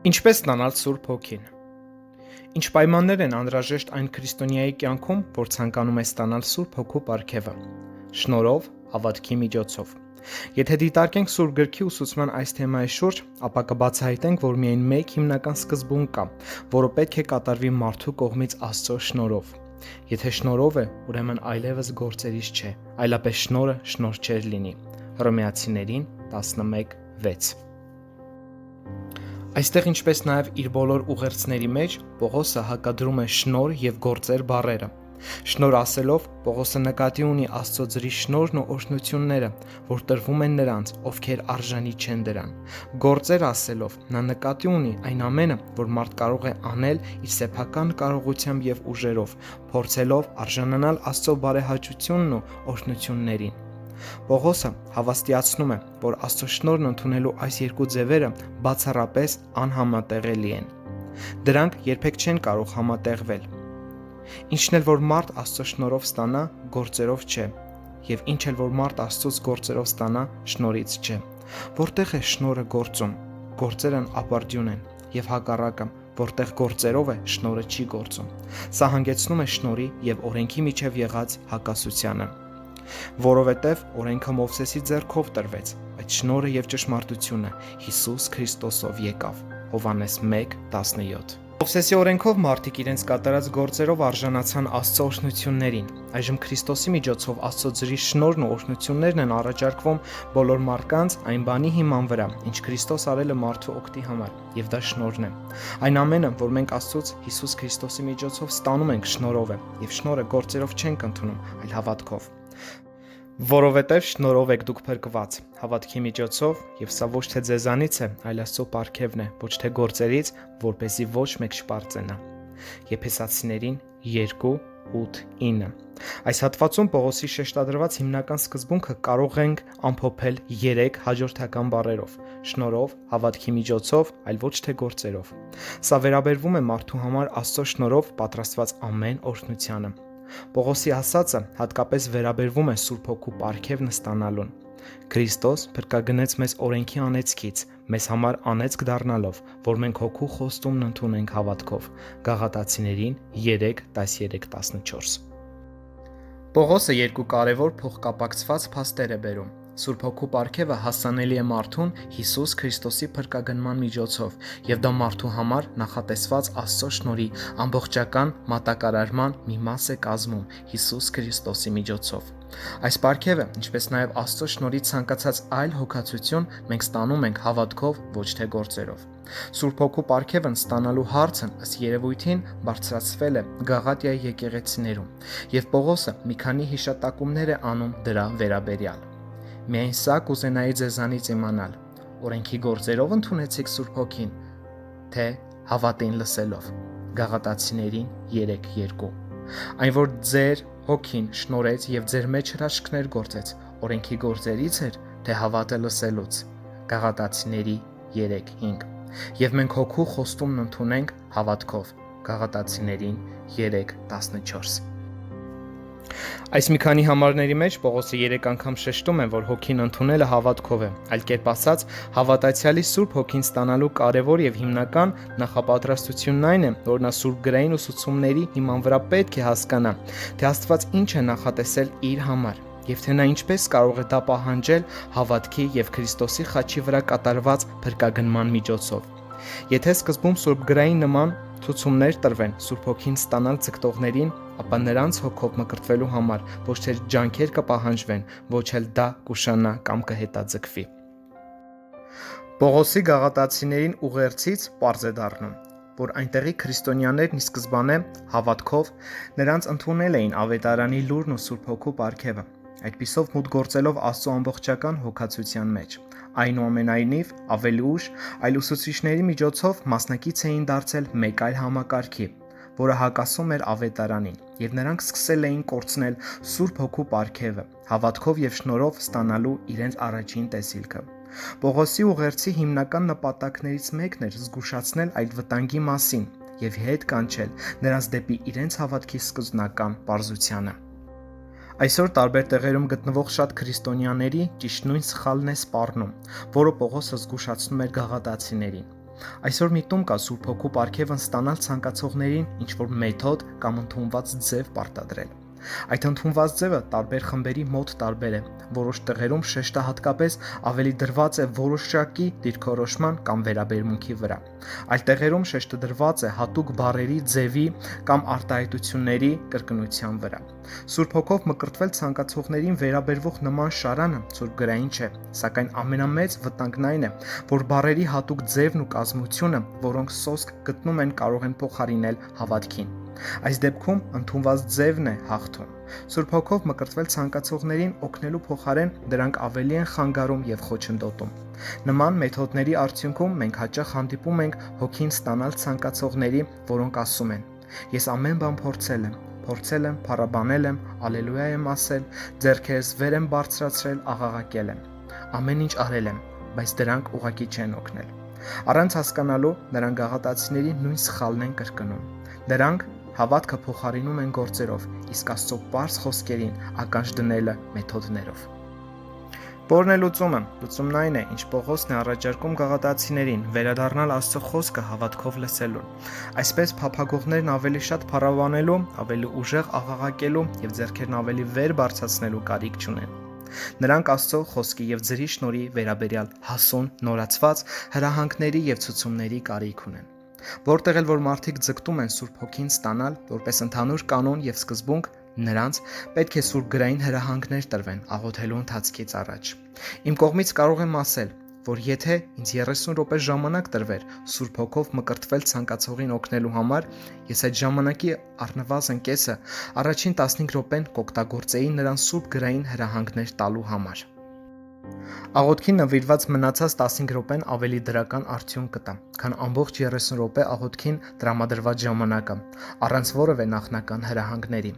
Ինչպես ստանալ Սուրբ Հոգին։ Ինչ պայմաններ են անհրաժեշտ այն քրիստոնյայի կյանքում, որ ցանկանում է ստանալ Սուրբ Հոգու պարգևը։ Շնորհով, հավատքի միջոցով։ Եթե դիտարկենք Սուրբ Գրքի ուսուցման այս թեմայի շուրջ, ապա կբացահայտենք, որ միայն մեկ հիմնական սկզբունք կա, որը պետք է կատարվի մարդու կողմից Աստծո շնորհով։ Եթե շնորհով է, ուրեմն այլևս գործերից չէ, այլապես շնորհը շնորհ չէր լինի։ Հռոմեացիներին 11:6։ Այստեղ, ինչպես նաև իր բոլոր ուղերձների մեջ, Պողոսը հակադրում է շնորհ եւ գործեր բառերը։ Շնորհ ասելով, Պողոսը նկատի ունի Աստծո ձրի շնորհն ու օրհնությունները, որ տրվում են նրանց, ովքեր արժանի չեն դրան։ Գործեր ասելով, նա նկատի ունի այն ամենը, որ մարդ կարող է անել իր սեփական կարողությամբ եւ ուժերով, փորձելով արժանանալ Աստծո բարեհաճությունն ու օրհնություններին։ Պողոսը հավաստիացնում է, որ Աստծո շնորհն ընդունելու այս երկու ձևերը բացառապես անհամատեղելի են։ Դրանք երբեք չեն կարող համատեղվել։ Ինչն էլ որ մարդ Աստծո շնորհով ստանա, գործերով չէ, եւ ինչ էլ որ մարդ Աստծոց գործերով ստանա, շնորհից չէ։ Որտեղ է շնորհը գործում, գործերն ապարդյուն են, եւ հակառակը, որտեղ գործերով է, շնորհը չի գործում։ Սա հանգեցնում է շնորհի եւ օրենքի միջև եղած հակասությանը։ Որովհետև օրենքը Մովսեսի ձեռքով տրվեց, բայց շնորհը եւ ճշմարտությունը Հիսուս Քրիստոսով եկավ։ Հովհաննես 1:17։ Մովսեսի օրենքով մարդիկ իրենց կատարած գործերով արժանացան Աստծո օրհնություններին։ Այժմ Քրիստոսի միջոցով Աստծո ձրի շնորհն ու օրհնություններն են առաջարկվում բոլոր մարդկանց այն բանի հիման վրա, ինչ Քրիստոս արել է մարդու օգտի համար, եւ դա շնորհն է։ Այն ամենը, որ մենք Աստծոց Հիսուս Քրիստոսի միջոցով ստանում ենք, շնորհով է, եւ շնորհը գործերով չենք ընդունում, այլ հավատքով։ Որովհետև շնորհով եք դուք փրկված, հավատքի միջոցով, եւ սա ոչ թե ձեզանից է, այլ Աստծո պարգևն է, ոչ թե գործերից, որպեսզի ոչ մեկ շպարծենա։ Եփեսացիներին 2:8-9։ Այս հատվածում Պողոսի շեշտադրված հիմնական սկզբունքը կարող ենք ամփոփել 3 հաջորդական բառերով՝ շնորհով, հավատքի միջոցով, այլ ոչ թե գործերով։ Սա վերաբերվում է մարդու համար Աստծո շնորհով պատրաստված ամեն օրհնությանը։ Պողոսի ասածը հատկապես վերաբերվում է Սուրբ Հոգու պարգևն ստանալուն։ Քրիստոս փրկագնեց մեզ օրենքի անեծքից, մեզ համար անեծք դառնալով, որ մենք Հոգու խոստումն ընդունենք հավատքով։ Գաղատացիներին 3:13-14։ Պողոսը երկու կարևոր փոխկապակցված փաստեր է բերում։ Սուրբ Հոգու պարգևը հասանելի է մարդուն Հիսուս Քրիստոսի փրկագնման միջոցով, եւ դա մարդու համար նախատեսված Աստծո շնորհի ամբողջական մատակարարման մի մաս է կազմում Հիսուս Քրիստոսի միջոցով։ Այս պարգևը, ինչպես նաև Աստծո շնորհի ցանկացած այլ հոգացություն, մենք ստանում ենք հավատքով, ոչ թե գործերով։ Սուրբ Հոգու պարգևն ստանալու հարցն ըստ երևույթին բարձրացվել է Գաղատիայի եկեղեցիներում, եւ Պողոսը մի քանի հիշատակումներ է անում դրա վերաբերյալ։ Միայն սա կուզենայի ձեզանից իմանալ. օրենքի գործերով ընդունեցիք Սուրբ Հոգին, թե հավատին լսելով։ Գաղատացիներին 3:2։ Այն որ ձեր հոգին շնորհեց եւ ձեր մեջ հրաշքներ գործեց, օրենքի գործերից էր, թե հավատը լսելուց։ Գաղատացիների 3:5։ Եվ մենք հոգու խոստումն ընդունենք հավատքով։ Գաղատացիներին 3:14։ Այս մի քանի համարների մեջ Պողոսը 3 անգամ շեշտում է, որ հոգին ընդունելը հավատքով է, այլ կերպ ասած, հավատացյալի Սուրբ Հոգին ստանալու կարևոր եւ հիմնական նախապատրաստությունն այն է, որ նա Սուրբ գրային ուսուցումների հիման վրա պետք է հասկանա, թե Աստված ինչ է նախատեսել իր համար, եւ թե նա ինչպես կարող է դա պահանջել հավատքի եւ Քրիստոսի խաչի վրա կատարված փրկագնման միջոցով։ Եթե սկզբում Սուրբ գրային նման ցուցումներ տրվեն Սուրբ Հոգին ստանալ ձգտողներին, ապա նրանց հոգով մկրտվելու համար ոչ թե ջանքեր կպահանջվեն, ոչ էլ դա կուշանա կամ կհետաձգվի։ Պողոսի Գաղատացիներին ուղերձից պարզ է դառնում, որ այնտեղի քրիստոնյաներն ի սկզբանե հավատքով նրանց ընդունել էին ավետարանի լուրն ու Սուրբ Հոգու պարգևը, այդպիսով մուտք գործելով Աստծո ամբողջական հոգացության մեջ։ Այնուամենայնիվ, ավելի ուշ այլ ուսուցիչների միջոցով մասնակից էին դարձել մեկ այլ համակարգի, որը հակասում էր ավետարանին, եւ նրանք սկսել էին կորցնել Սուրբ Հոգու պարգևը, հավատքով եւ շնորհով ստանալու իրենց առաջին տեսիլքը։ Պողոսի ուղերձի հիմնական նպատակներից մեկն էր զգուշացնել այդ վտանգի մասին եւ հետ կանչել նրանց դեպի իրենց հավատքի սկզբնական պարզությանը։ Այսօր տարբեր տեղերում գտնվող շատ քրիստոնյաների ճիշտ նույն սխալն է սպառնում, որը Պողոսը զգուշացնում էր գաղատացիներին։ Այսօր միտում կա Սուրբ Հոգու պարգևն ստանալ ցանկացողներին ինչ-որ մեթոդ կամ ընդունված ձև պարտադրել։ Այդ ընդունված ձևը տարբեր խմբերի մոտ տարբեր է։ Որոշ տեղերում շեշտը հատկապես ավելի դրված է որոշակի դիրքորոշման կամ վերաբերմունքի վրա։ Այլ տեղերում շեշտը դրված է հատուկ բառերի, ձևի կամ արտահայտությունների կրկնության վրա։ Սուրբ Հոգով մկրտվել ցանկացողներին վերաբերվող նման շարանը ցուրտգրային չէ, սակայն ամենամեծ վտանգն այն է, որ բառերի հատուկ ձևն ու կազմությունը, որոնք սոսկ գտնում են, կարող են փոխարինել հավատքին։ Այս դեպքում ընդունված ձևն է հաղթում։ Սուրբ Հոգով մկրտվել ցանկացողներին օգնելու փոխարեն դրանք ավելի են խանգարում եւ խոչընդոտում։ Նման մեթոդների արդյունքում մենք հաճախ հանդիպում ենք հոգին ստանալ ցանկացողների, որոնք ասում են. «Ես ամեն բան փորձել եմ, փառաբանել եմ, ալելույա եմ ասել, ձեռքերս վեր եմ բարձրացրել, աղաղակել եմ։ Ամեն ինչ արել եմ, բայց դրանք ուղղակի չեն օգնել»։ Առանց հասկանալու նրանք գաղատացիների նույն սխալն են կրկնում։ Դրանք հավատքը փոխարինում են գործերով, իսկ Աստծո պարզ խոսքերին ականջ դնելը մեթոդներով։ Որն է լուծումը։ Լուծումն այն է, ինչ Պողոսն է առաջարկում գաղատացիներին՝ վերադառնալ Աստծո խոսքը հավատքով լսելուն։ Այսպես փափագողներն ավելի շատ փառաբանելու, ավելի ուժեղ աղաղակելու եւ ձեռքերն ավելի վեր բարձրացնելու կարիք չունեն։ Նրանք Աստծո խոսքի եւ ձրի շնորհի վերաբերյալ հասուն, նորացված հրահանգների եւ ցուցումների կարիք ունեն։ Որտեղ էլ որ մարդիկ ձգտում են Սուրբ Հոգին ստանալ որպես ընդհանուր կանոն եւ սկզբունք, նրանց պետք է սուրբգրային հրահանգներ տրվեն աղոթելու ընթացքից առաջ։ Իմ կողմից կարող եմ ասել, որ եթե ինձ 30 րոպե ժամանակ տրվեր Սուրբ Հոգով մկրտվել ցանկացողին օգնելու համար, ես այդ ժամանակի առնվազն կեսը առաջին 15 րոպեն կօգտագործեի նրան սուրբգրային հրահանգներ տալու համար։ Աղոթքին նվիրված մնացած 15 րոպեն ավելի դրական արդյունք կտա, քան ամբողջ 30 րոպե աղոթքին տրամադրված ժամանակը, առանց որևէ նախնական հրահանգների։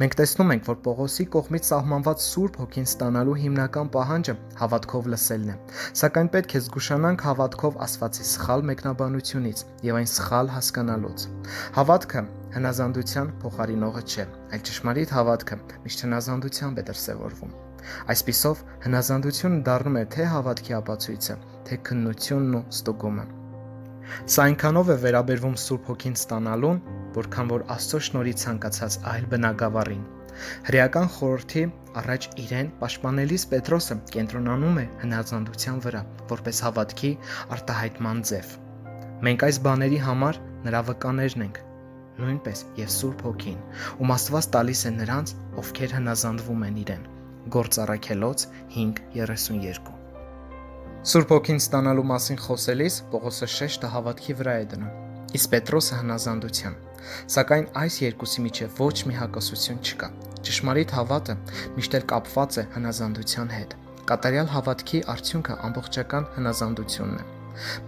Մենք տեսնում ենք, որ Պողոսի կողմից սահմանված Սուրբ Հոգին ստանալու հիմնական պահանջը հավատքով լսելն է, սակայն պետք է զգուշանանք հավատքով ասվածի սխալ մեկնաբանությունից եւ այն սխալ հասկանալուց։ Հավատքը հնազանդության փոխարինողը չէ, այլ ճշմարիտ հավատքը միշտ հնազանդությամբ է դրսևորվում։ Այսպիսով, հնազանդությունը դառնում է թե հավատքի ապացույցը, թե քննությունն ու ստուգումը։ Սա այնքանով է վերաբերվում Սուրբ Հոգին ստանալուն, որքան որ Աստծո շնորհի ցանկացած այլ բնագավառին։ Հրեական խորհրդի առաջ իրեն պաշտպանելիս Պետրոսը կենտրոնանում է հնազանդության վրա, որպես հավատքի արտահայտման ձև։ Մենք այս բաների համար նրա վկաներն ենք, նույնպես եւ Սուրբ Հոգին, ում Աստված տալիս է նրանց, ովքեր հնազանդվում են իրեն։ Գործ Առաքելոց 5:32։ Սուրբ Հոգին ստանալու մասին խոսելիս Պողոսը շեշտը հավատքի վրա է դնում, իսկ Պետրոսը հնազանդության։ Սակայն այս երկուսի միջև ոչ մի հակասություն չկա։ Ճշմարիտ հավատը միշտ էլ կապված է հնազանդության հետ։ Կատարյալ հավատքի արդյունքը ամբողջական հնազանդությունն է։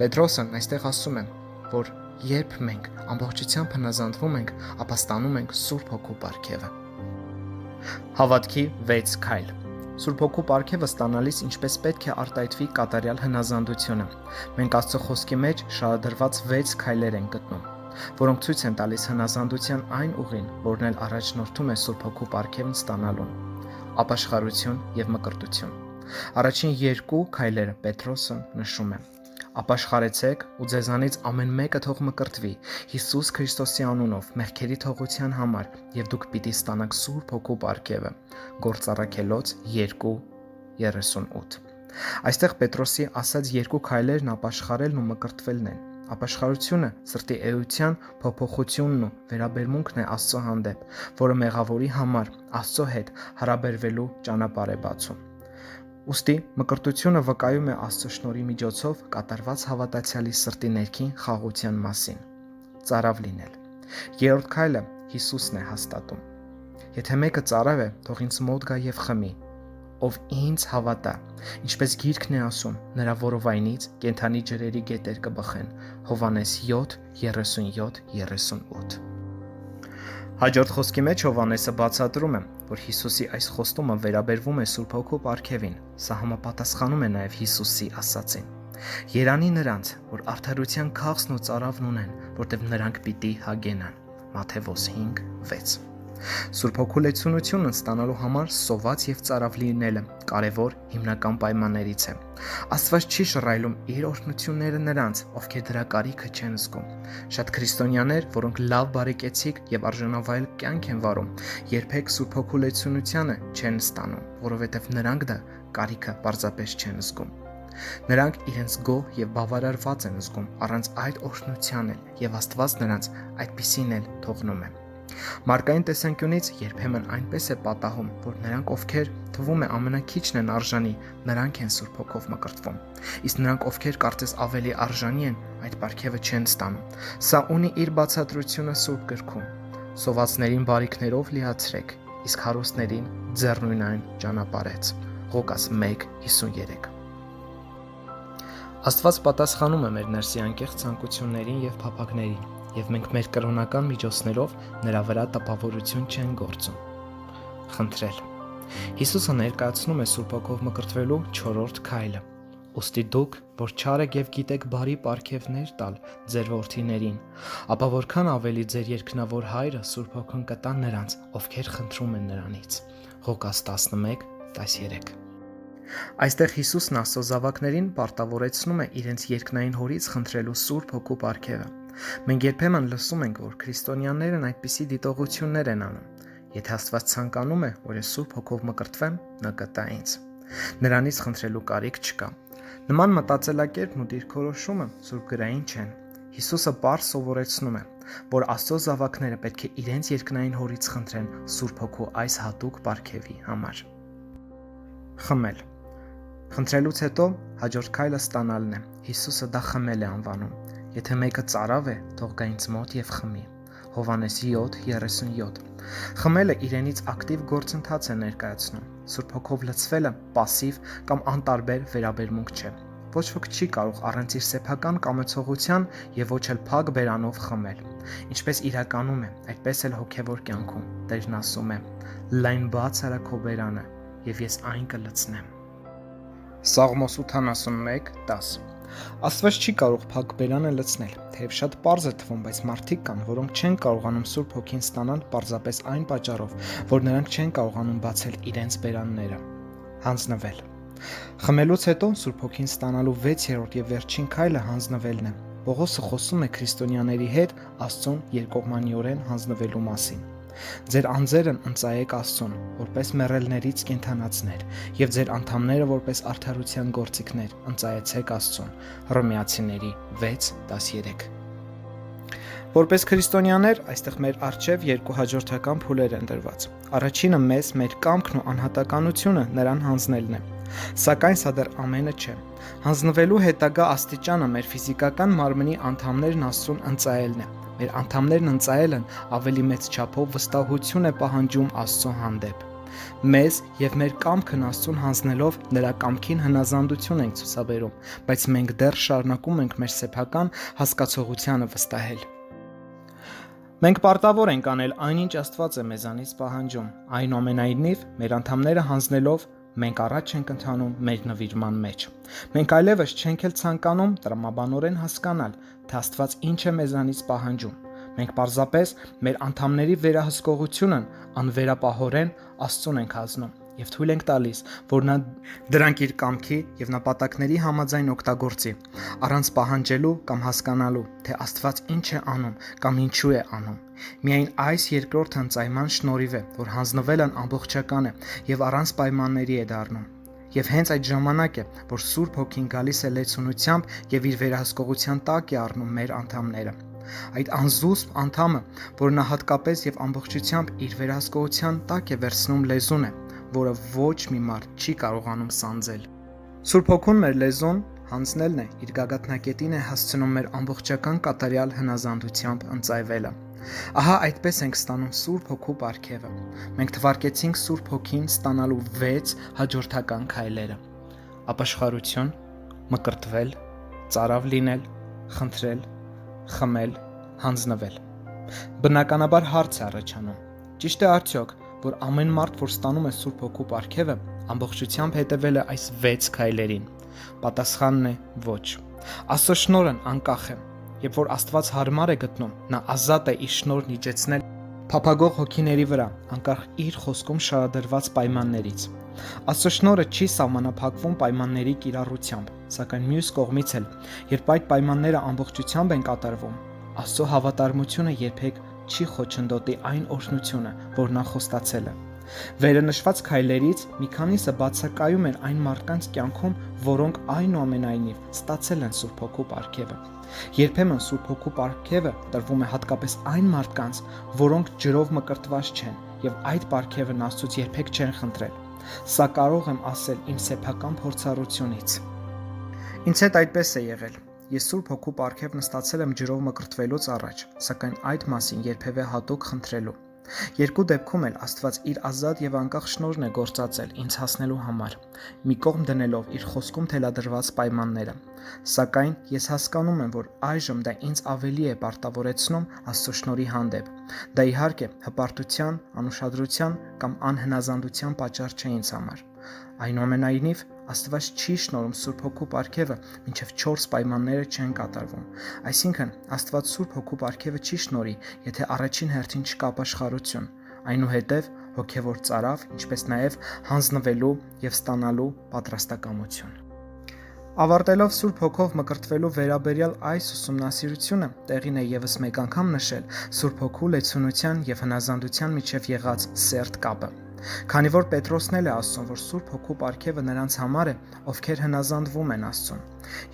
Պետրոսն այստեղ ասում է, որ երբ մենք ամբողջությամբ հնազանդվում ենք, ապա ստանում ենք Սուրբ Հոգու պարգևը։ Հավատքի 6 քայլ։ Սուրբ Հոգու պարգևը ստանալիս ինչպես պետք է արտահայտվի կատարյալ հնազանդությունը։ Մենք Աստծո խոսքի մեջ շարադրված 6 քայլեր ենք գտնում, որոնք ցույց են տալիս հնազանդության այն ուղին, որն էլ առաջնորդում է Սուրբ Հոգու պարգևն ստանալուն։ Ապաշխարություն եւ մկրտություն։ Առաջին 2 քայլերը Պետրոսը նշում է. Ապաշխարեցեք ու ձեզանից ամեն մեկը թող մկրտվի Հիսուս Քրիստոսի անունով մեղքերի թողության համար եւ դուք պիտի ստանաք Սուրբ Հոգու պարգևը։ Գործ Առաքելոց 2:38։ Այստեղ Պետրոսի ասած 2 քայլերն ապաշխարելն ու մկրտվելն են։ Ապաշխարությունը սրտի էության փոփոխությունն ու վերաբերմունքն է Աստծո հանդեպ, որը մեղավորի համար Աստծո հետ հարաբերվելու ճանապարհ է բացում։ Ուստի մկրտությունը վկայում է Աստծո շնորհի միջոցով կատարված հավատացյալի սրտի ներքին խաղաղության մասին։ Ծարավ լինել։ Երրորդ քայլը Հիսուսն է հաստատում։ Եթե մեկը ծարավ է, թող ինձ մոտ գա եւ խմի։ Ով ինձ հավատա, ինչպես Գիրքն է ասում, նրա որովայնից կենդանի ջրերի գետեր կբխեն։ Հովհաննես 7:37-38։ Հաջորդ խոսքի մեջ Հովհաննեսը բացատրում է, որ Հիսուսի այս խոստումը վերաբերվում է Սուրբ Հոգու պարգևին, սա համապատասխանում է նաև Հիսուսի ասածին։ Երանի նրանց, որ արդարության քաղցն ու ծարավն ունեն, որտեղ նրանք պիտի հագենան։ Մատթեոս 5:6։ Սուրբ Հոգու լեցունությունն ստանալու համար սոված եւ ծարավ լինելը կարևոր հիմնական պայմաններից է։ Աստված չի շռայլում իր օրհնությունները նրանց, ովքեր դրա կարիքը չեն զգում։ Շատ քրիստոնյաներ, որոնք լավ բարեկեցիկ եւ արժանավայել կյանք են վարում, երբեք Սուրբ Հոգու լեցունությանը չեն ստանում, որովհետեւ նրանք դա կարիքը պարզապես չեն զգում։ Նրանք իրենց գոհ եւ բավարարված են զգում առանց այդ օրհնության էլ, եւ Աստված նրանց այդպիսին էլ թողնում է։ Մարկային տեսանկյունից երբեմն այնպես է պատահում, որ նրանք, ովքեր թվում է ամենաքիչն են արժանի, նրանք են Սուրբ Հոգով մկրտվում։ Իսկ նրանք, ովքեր կարծես ավելի արժանի են, այդ պարգևը չեն ստանում։ Սա ունի իր բացատրությունը Սուրբ գրքում։ Սովածներին բարիքներով լիացրեք, իսկ հարուստներին ձեռնունայն ճանապարհեց։ Ղուկաս 1:53։ Աստված պատասխանում է մեր ներսի անկեղծ ցանկություններին եւ փափագներին, եւ մենք մեր կրոնական միջոցներով նրա վրա տպավորություն չեն գործում։ Խնդրել։ Հիսուսը ներկայացնում է Սուրբ Հոգով մկրտվելու 4-րդ քայլը։ Ուստի դուք, որ չար եք եւ գիտեք բարի պարգևներ տալ ձեր որդիներին, ապա որքան ավելի ձեր երկնավոր Հայրը Սուրբ Հոգուն կտա նրանց, ովքեր խնդրում են նրանից։ Ղուկաս 11:13։ Այստեղ Հիսուսն Աստծո զավակներին պարտավորեցնում է իրենց երկնային Հորից խնդրելու Սուրբ Հոգու պարգևը։ Մենք երբեմն լսում ենք, որ քրիստոնյաներն այդպիսի դիտողություններ են անում։ Եթե Աստված ցանկանում է, որ ես Սուրբ Հոգով մկրտվեմ, նա կտա ինձ։ Նրանից խնդրելու կարիք չկա։ Նման մտածելակերպն ու դիրքորոշումը սուրբգրային չեն։ Հիսուսը պարզ սովորեցնում է, որ Աստծո զավակները պետք է իրենց երկնային Հորից խնդրեն Սուրբ Հոգու այս հատուկ պարգևի համար։ Խմել։ Խնդրելուց հետո հաջորդ քայլը ստանալն է։ Հիսուսը դա խմել է անվանում։ Եթե մեկը ծարավ է, թող գա ինձ մոտ եւ խմի։ Հովհաննես 7:37։ Խմելը իրենից ակտիվ գործընթաց է ներկայացնում։ Սուրբ Հոգով լցվելը պասիվ կամ անտարբեր վերաբերմունք չէ։ Ոչ ոք չի կարող առանց իր սեփական կամեցողության եւ ոչ էլ փակ բերանով խմել։ Ինչպես իրականում է, այդպես էլ հոգեվոր կյանքում։ Տերն ասում է. «Լայն բաց արա քո բերանը, եւ ես այն կլցնեմ»։ Սաղմոս 81:10։ Աստված չի կարող փակ բերանը լցնել, թեև շատ պարզ է թվում, բայց մարդիկ կան, որոնք չեն կարողանում Սուրբ Հոգին ստանալ պարզապես այն պատճառով, որ նրանք չեն կարողանում բացել իրենց բերանները։ Հանձնվել։ Խմելուց հետո Սուրբ Հոգին ստանալու 6-րդ եւ վերջին քայլը հանձնվելն է։ Պողոսը խոսում է քրիստոնյաների հետ Աստծուն երկկողմանիորեն հանձնվելու մասին։ Ձեր անձերն ընծայեք Աստծուն, որպես մեռելներից կենդանացներ, եւ ձեր անդամները որպես արդարության գործիքներ ընծայեցեք Աստծուն։ Հռոմեացիների 6:13։ Որպես քրիստոնյաներ, այստեղ մեր առջև երկու հաջորդական փուլեր են դրված։ Առաջինը մեզ մեր կամքն ու անհատականությունը նրան հանձնելն է։ Սակայն սա դեռ ամենը չէ։ Հանձնվելու հետագա աստիճանը մեր ֆիզիկական մարմնի անդամներն Աստծուն ընծայելն է։ Մեր անդամներն ընծայելն ավելի մեծ չափով վստահություն է պահանջում Աստծո հանդեպ։ Մեզ եւ մեր կամքն Աստծուն հանձնելով նրա կամքին հնազանդություն ենք ցուցաբերում, բայց մենք դեռ շարունակում ենք մեր սեփական հասկացողությանը վստահել։ Մենք պարտավոր ենք անել այնինչ Աստված է մեզանից պահանջում։ Այնուամենայնիվ, մեր անդամները հանձնելով մենք առաջ ենք ընթանում մեր նվիրման մեջ։ Մենք այլևս չենք էլ ցանկանում տրամաբանորեն հասկանալ, թե Աստված ինչ է մեզանից պահանջում։ Մենք պարզապես մեր անդամների վերահսկողությունն անվերապահորեն Աստծուն ենք հանձնում եւ թույլ ենք տալիս, որ նա դրանք իր կամքի եւ նպատակների համաձայն օգտագործի, առանց պահանջելու կամ հասկանալու, թե Աստված ինչ է անում կամ ինչու է անում։ Միայն այս երկրորդ ընծայման շնորհիվ է, որ հանձնվելն ամբողջական է եւ առանց պայմանների է դառնում։ Եվ հենց այդ ժամանակ է, որ Սուրբ Հոգին գալիս է լեցունությամբ եւ իր վերահսկողության տակ է առնում մեր անդամները։ Այդ անզուսպ անդամը, որ նա հատկապես եւ ամբողջությամբ իր վերահսկողության տակ է վերցնում լեզուն է, որը ոչ մի մարդ չի կարողանում սանձել։ Սուրբ Հոգուն մեր լեզուն հանձնելն է, իր գագաթնակետին է հասցնում մեր ամբողջական կատարյալ հնազանդությամբ ընծայվելը։ Ահա այդպես ենք ստանում Սուրբ Հոգու պարգևը։ Մենք թվարկեցինք Սուրբ Հոգին ստանալու 6 հաջորդական քայլերը. ապաշխարություն, մկրտվել, ծարավ լինել, խնդրել, խմել, հանձնվել։ Բնականաբար հարց է առաջանում. ճիշտ է արդյոք, որ ամեն մարդ, որ ստանում է Սուրբ Հոգու պարգևը, ամբողջությամբ հետևել է այս 6 քայլերին։ Պատասխանն է ոչ։ Աստծո շնորհն անկախ է։ Երբ որ Աստված հարմար է գտնում, նա ազատ է իր շնորհն իջեցնել Փափագող հոգիների վրա, անկախ իր խոսքում շարադրված պայմաններից։ Աստծո շնորհը չի սահմանափակվում պայմանների կիրառությամբ, սակայն մյուս կողմից էլ, երբ այդ պայմանները ամբողջությամբ են կատարվում, Աստծո հավատարմությունը երբեք չի խոչընդոտի այն օրհնությունը, որ նա խոստացել է։ Վերը նշված քայլերից մի քանիսը բացակայում են այն մարդկանց կյանքում, որոնք այնուամենայնիվ ստացել են Սուրբ Հոգու պարգևը։ Երբեմն Սուրբ Հոգու պարգևը տրվում է հատկապես այն մարդկանց, որոնք ջրով մկրտված չեն եւ այդ պարգևն Աստծուց երբեք չեն խնդրել։ Սա կարող եմ ասել իմ սեփական փորձառությունից։ Ինձ հետ այդպես է եղել։ Ես Սուրբ Հոգու պարգևն ստացել եմ ջրով մկրտվելուց առաջ, սակայն այդ մասին երբևէ հատուկ խնդրելու։ Երկու դեպքում էլ Աստված իր ազատ եւ անկախ շնորհն է գործածել ինձ հասնելու համար, մի կողմ դնելով իր խոսքում թելադրված պայմանները։ Սակայն ես հասկանում եմ, որ այժմ դա ինձ ավելի է պարտավորեցնում Աստծո շնորհի հանդեպ։ Դա իհարկե հպարտության, անուշադրության կամ անհնազանդության պատճառ չէ ինձ համար։ Այնուամենայնիվ, Աստված չի շնորհում Սուրբ Հոգու պարգևը, մինչև 4 պայմանները չեն կատարվում։ Այսինքն, Աստված Սուրբ Հոգու պարգևը չի շնորհի, եթե առաջին հերթին չկա ապաշխարություն, այնուհետև հոգևոր ծարավ, ինչպես նաև հանձնվելու եւ ստանալու պատրաստակամություն։ Ավարտելով Սուրբ Հոգով մկրտվելու վերաբերյալ այս ուսումնասիրությունը, տեղին է եւս մեկ անգամ նշել Սուրբ Հոգու լեցունության եւ հնազանդության միջև եղած սերտ կապը։ Քանի որ Պետրոսն էլ է ասում, որ Սուրբ Հոգու պարգևը նրանց համար է, ովքեր հնազանդվում են Աստծուն։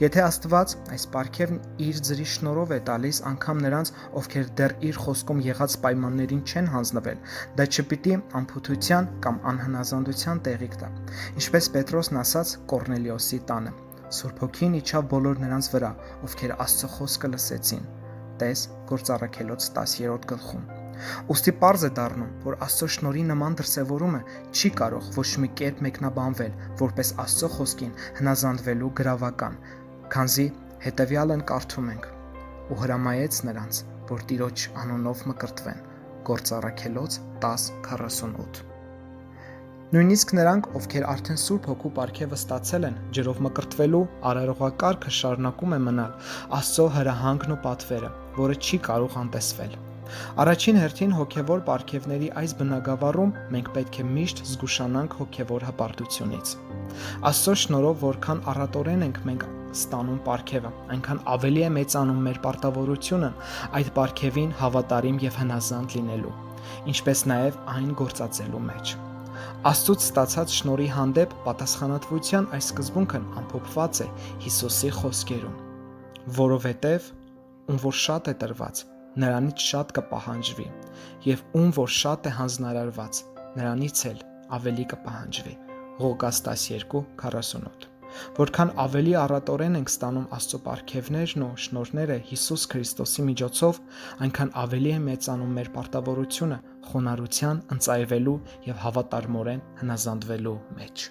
Եթե Աստված այս պարգևն իր ձրի շնորհով է տալիս անգամ նրանց, ովքեր դեռ իր խոսքում եղած պայմաններին չեն հանձնվել, դա չպիտի անփութության կամ անհնազանդության տեղիք տա։ Ինչպես Պետրոսն ասաց Կոռնելիոսի տանը. Սուրբ Հոգին իջավ բոլոր նրանց վրա, ովքեր Աստծո խոսքը լսեցին։ Տես Գործառաքելոց 10-րդ գլխում։ Ուստի պարզ է դառնում, որ Աստծո շնորհի նման դրսևորումը չի կարող ոչ մի կերպ մեկնաբանվել որպես Աստծո խոսքին հնազանդվելու գրավական, քանզի հետևյալն կարդում ենք. ու հրամայեց նրանց, որ Տիրոջ անունով մկրտվեն։ Գործառաքելոց 10:48։ Նույնիսկ նրանք, ովքեր արդեն Սուրբ Հոգու պարգևը ստացել են, ջրով մկրտվելու արարողակարգը շարունակում է մնալ Աստծո հրահանգն ու պատվերը, որը չի կարող անտեսվել։ Առաջին հերթին հոգևոր պարգևների այս բնագավառում մենք պետք է միշտ զգուշանանք հոգևոր հպարտությունից։ Աստծո շնորհով որքան առատորեն ենք մենք ստանում պարգևը, այնքան ավելի է մեծանում մեր պարտավորությունն այդ պարգևին հավատարիմ եւ հնազանդ լինելու, ինչպես նաեւ այն գործածելու մեջ։ Աստծուց ստացած շնորհի հանդեպ պատասխանատվության այս սկզբունքն ամփոփված է Հիսուսի խոսքերում. որովհետև ում որ շատ է տրված, նրանից շատ կպահանջվի, եւ ում որ շատ է հանձնարարված, նրանից էլ ավելի կպահանջվի։ Ղուկաս 12:48։ Որքան ավելի առատորեն ենք ստանում Աստծո պարգևներն ու շնորհները Հիսուս Քրիստոսի միջոցով, այնքան ավելի է մեծանում մեր պարտավորությունը խոնարհության, ընծայվելու եւ հավատարմորեն հնազանդվելու մեջ։